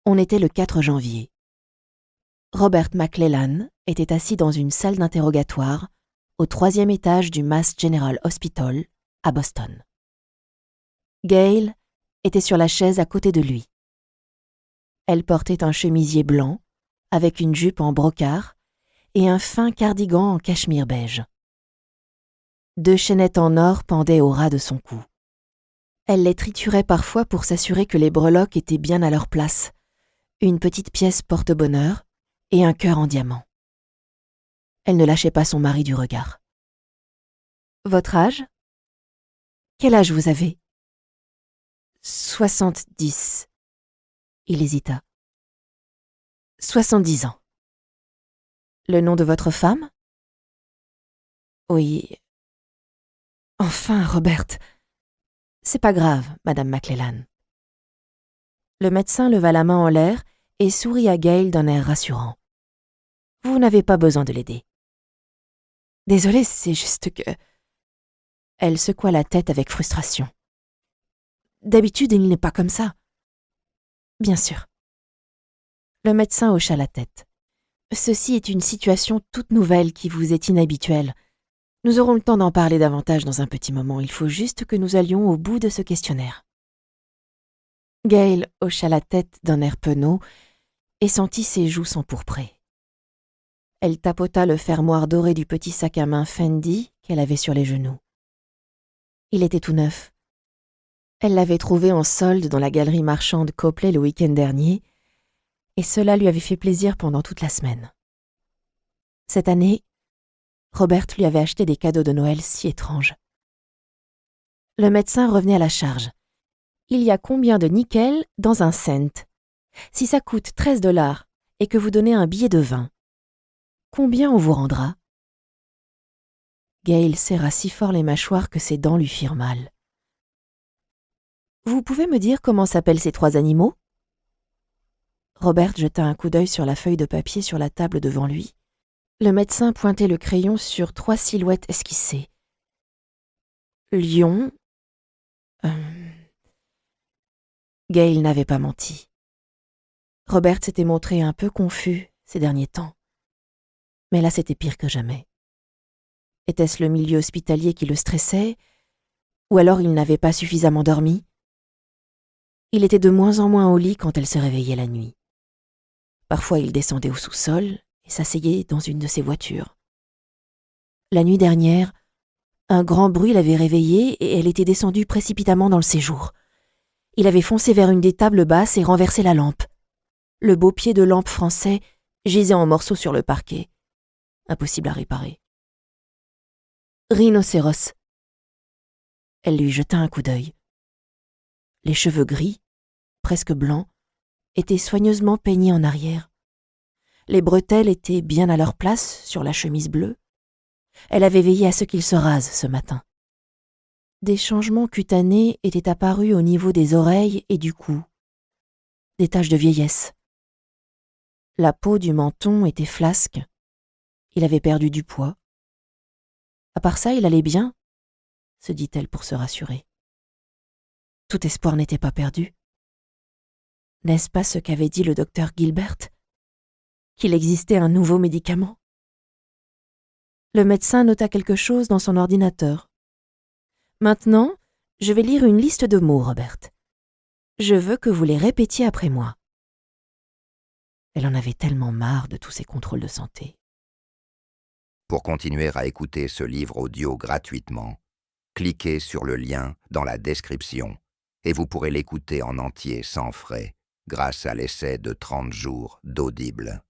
On était le 4 janvier. Robert McClellan était assis dans une salle d'interrogatoire au 3e étage du Mass General Hospital à Boston. Gail était sur la chaise à côté de lui. Elle portait un chemisier blanc avec une jupe en brocart et un fin cardigan en cachemire beige. 2 chaînettes en or pendaient au ras de son cou. Elle les triturait parfois pour s'assurer que les breloques étaient bien à leur place, une petite pièce porte-bonheur et un cœur en diamant. Elle ne lâchait pas son mari du regard. « Votre âge ? Quel âge vous avez ? » 70. Il hésita. 70 ans. Le nom de votre femme ? Oui. Enfin, Robert. C'est pas grave, Madame McClellan. Le médecin leva la main en l'air et sourit à Gail d'un air rassurant. Vous n'avez pas besoin de l'aider. Désolée, c'est juste que... Elle secoua la tête avec frustration. D'habitude, il n'est pas comme ça. Bien sûr. Le médecin hocha la tête. Ceci est une situation toute nouvelle qui vous est inhabituelle. Nous aurons le temps d'en parler davantage dans un petit moment. Il faut juste que nous allions au bout de ce questionnaire. Gail hocha la tête d'un air penaud et sentit ses joues s'empourprer. Elle tapota le fermoir doré du petit sac à main Fendi qu'elle avait sur les genoux. Il était tout neuf. Elle l'avait trouvé en solde dans la galerie marchande Copley le week-end dernier, et cela lui avait fait plaisir pendant toute la semaine. Cette année, Robert lui avait acheté des cadeaux de Noël si étranges. Le médecin revenait à la charge. Il y a combien de nickel dans un cent ? Si ça coûte 13$ et que vous donnez un billet de 20, combien on vous rendra ? Gail serra si fort les mâchoires que ses dents lui firent mal. Vous pouvez me dire comment s'appellent ces 3 animaux ? Robert jeta un coup d'œil sur la feuille de papier sur la table devant lui. Le médecin pointait le crayon sur 3 silhouettes esquissées. Lion... Gail n'avait pas menti. Robert s'était montré un peu confus ces derniers temps. Mais là, c'était pire que jamais. Était-ce le milieu hospitalier qui le stressait ? Ou alors il n'avait pas suffisamment dormi ? Il était de moins en moins au lit quand elle se réveillait la nuit. Parfois, il descendait au sous-sol et s'asseyait dans une de ses voitures. La nuit dernière, un grand bruit l'avait réveillée et elle était descendue précipitamment dans le séjour. Il avait foncé vers une des tables basses et renversé la lampe. Le beau pied de lampe français gisait en morceaux sur le parquet. Impossible à réparer. Rhinocéros. Elle lui jeta un coup d'œil. Les cheveux gris, presque blancs, étaient soigneusement peignés en arrière. Les bretelles étaient bien à leur place sur la chemise bleue. Elle avait veillé à ce qu'il se rase ce matin. Des changements cutanés étaient apparus au niveau des oreilles et du cou. Des taches de vieillesse. La peau du menton était flasque. Il avait perdu du poids. À part ça, il allait bien, se dit-elle pour se rassurer. Tout espoir n'était pas perdu. N'est-ce pas ce qu'avait dit le docteur Gilbert ? Qu'il existait un nouveau médicament ? Le médecin nota quelque chose dans son ordinateur. Maintenant, je vais lire une liste de mots, Robert. Je veux que vous les répétiez après moi. Elle en avait tellement marre de tous ces contrôles de santé. Pour continuer à écouter ce livre audio gratuitement, cliquez sur le lien dans la description et vous pourrez l'écouter en entier sans frais grâce à l'essai de 30 jours d'Audible.